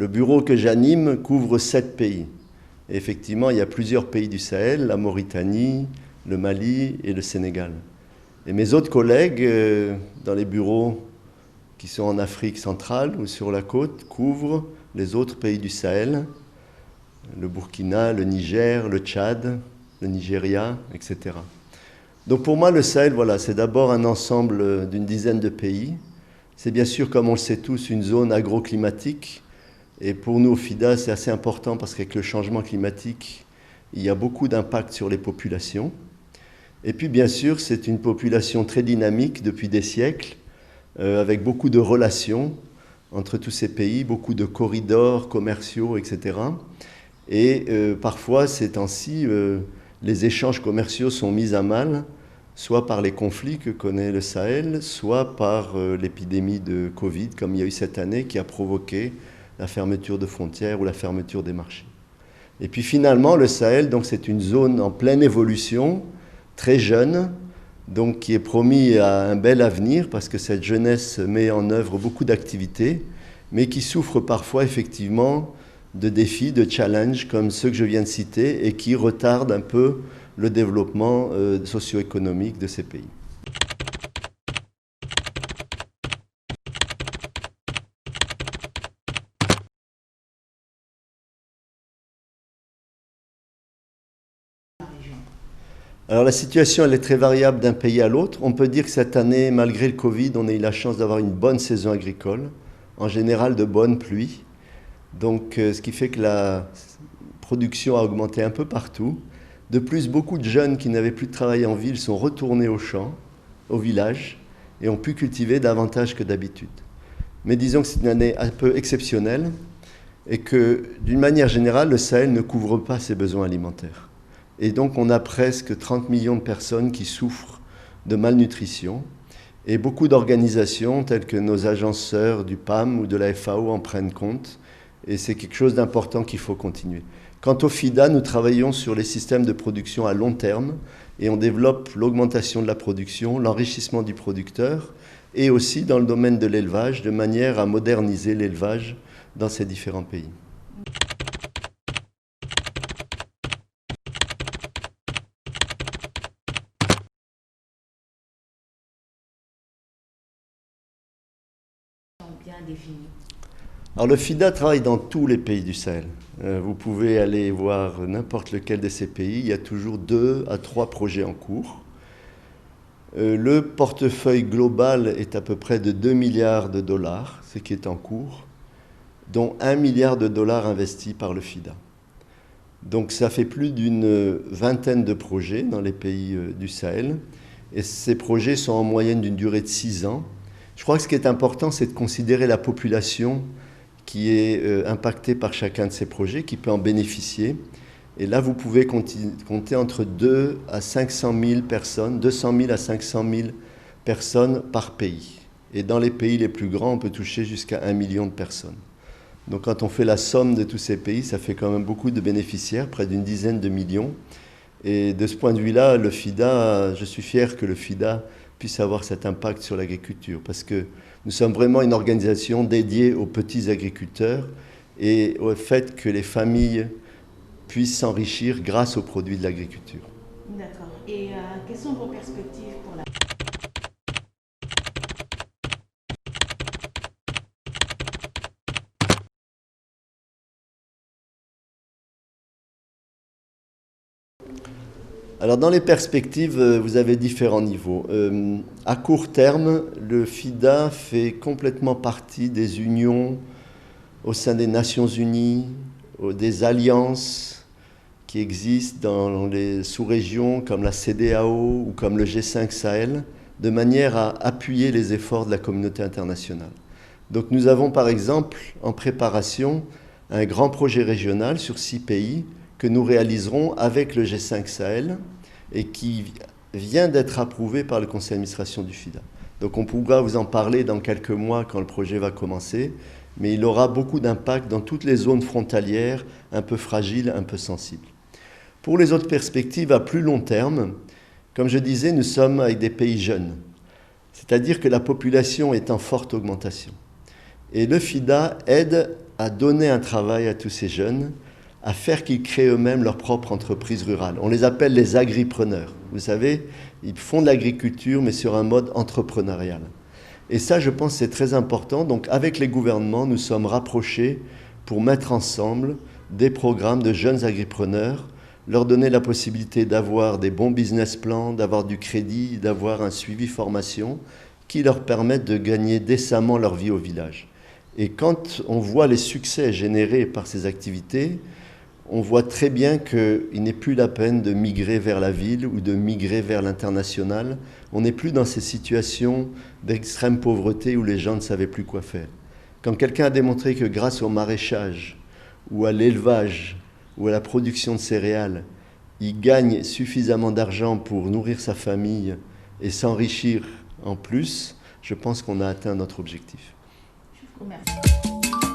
Le bureau que j'anime couvre 7 pays. Et effectivement, il y a plusieurs pays du Sahel, la Mauritanie, le Mali et le Sénégal. Et mes autres collègues dans les bureaux qui sont en Afrique centrale ou sur la côte couvrent les autres pays du Sahel, le Burkina, le Niger, le Tchad, le Nigeria, etc. Donc pour moi, le Sahel, voilà, c'est d'abord un ensemble d'une dizaine de pays. C'est bien sûr, comme on le sait tous, une zone agroclimatique. Et pour nous, au FIDA, c'est assez important parce qu'avec le changement climatique, il y a beaucoup d'impact sur les populations. Et puis, bien sûr, c'est une population très dynamique depuis des siècles, avec beaucoup de relations entre tous ces pays, beaucoup de corridors commerciaux, etc. Et parfois, ces temps-ci, les échanges commerciaux sont mis à mal, soit par les conflits que connaît le Sahel, soit par l'épidémie de Covid, comme il y a eu cette année, qui a provoqué la fermeture de frontières ou la fermeture des marchés. Et puis finalement, le Sahel, donc, c'est une zone en pleine évolution, très jeune, donc qui est promis à un bel avenir, parce que cette jeunesse met en œuvre beaucoup d'activités, mais qui souffre parfois effectivement de défis, de challenges comme ceux que je viens de citer, et qui retardent un peu le développement socio-économique de ces pays. Alors la situation, elle est très variable d'un pays à l'autre. On peut dire que cette année, malgré le Covid, on a eu la chance d'avoir une bonne saison agricole, en général de bonnes pluies. Donc ce qui fait que la production a augmenté un peu partout. De plus, beaucoup de jeunes qui n'avaient plus de travail en ville sont retournés aux champs, au village, et ont pu cultiver davantage que d'habitude. Mais disons que c'est une année un peu exceptionnelle et que, d'une manière générale, le Sahel ne couvre pas ses besoins alimentaires. Et donc on a presque 30 millions de personnes qui souffrent de malnutrition et beaucoup d'organisations telles que nos agences sœurs du PAM ou de la FAO en prennent compte et c'est quelque chose d'important qu'il faut continuer. Quant au FIDA, nous travaillons sur les systèmes de production à long terme et on développe l'augmentation de la production, l'enrichissement du producteur et aussi dans le domaine de l'élevage de manière à moderniser l'élevage dans ces différents pays. Bien défini. Alors le FIDA travaille dans tous les pays du Sahel. Vous pouvez aller voir n'importe lequel de ces pays, il y a toujours 2 à 3 projets en cours. Le portefeuille global est à peu près de 2 milliards de dollars, ce qui est en cours, dont 1 milliard de dollars investis par le FIDA. Donc ça fait plus d'une vingtaine de projets dans les pays du Sahel, et ces projets sont en moyenne d'une durée de 6 ans. Je crois que ce qui est important, c'est de considérer la population qui est impactée par chacun de ces projets, qui peut en bénéficier. Et là, vous pouvez compter entre 2 à 500 000 personnes, 200 000 à 500 000 personnes par pays. Et dans les pays les plus grands, on peut toucher jusqu'à 1 million de personnes. Donc quand on fait la somme de tous ces pays, ça fait quand même beaucoup de bénéficiaires, près d'une dizaine de millions. Et de ce point de vue-là, le FIDA, je suis fier que le FIDA puisse avoir cet impact sur l'agriculture, parce que nous sommes vraiment une organisation dédiée aux petits agriculteurs et au fait que les familles puissent s'enrichir grâce aux produits de l'agriculture. D'accord. Et quelles sont vos perspectives pour la... Alors dans les perspectives, vous avez différents niveaux. À court terme, le FIDA fait complètement partie des unions au sein des Nations Unies, des alliances qui existent dans les sous-régions comme la CEDEAO ou comme le G5 Sahel, de manière à appuyer les efforts de la communauté internationale. Donc nous avons par exemple en préparation un grand projet régional sur 6 pays que nous réaliserons avec le G5 Sahel et qui vient d'être approuvé par le conseil d'administration du FIDA. Donc on pourra vous en parler dans quelques mois quand le projet va commencer, mais il aura beaucoup d'impact dans toutes les zones frontalières un peu fragiles, un peu sensibles. Pour les autres perspectives à plus long terme, comme je disais, nous sommes avec des pays jeunes, c'est-à-dire que la population est en forte augmentation. Et le FIDA aide à donner un travail à tous ces jeunes, à faire qu'ils créent eux-mêmes leur propre entreprise rurale. On les appelle les agripreneurs. Vous savez, ils font de l'agriculture, mais sur un mode entrepreneurial. Et ça, je pense, c'est très important. Donc, avec les gouvernements, nous sommes rapprochés pour mettre ensemble des programmes de jeunes agripreneurs, leur donner la possibilité d'avoir des bons business plans, d'avoir du crédit, d'avoir un suivi formation qui leur permettent de gagner décemment leur vie au village. Et quand on voit les succès générés par ces activités, on voit très bien qu'il n'est plus la peine de migrer vers la ville ou de migrer vers l'international. On n'est plus dans ces situations d'extrême pauvreté où les gens ne savaient plus quoi faire. Quand quelqu'un a démontré que grâce au maraîchage ou à l'élevage ou à la production de céréales, il gagne suffisamment d'argent pour nourrir sa famille et s'enrichir en plus, je pense qu'on a atteint notre objectif. Je vous remercie.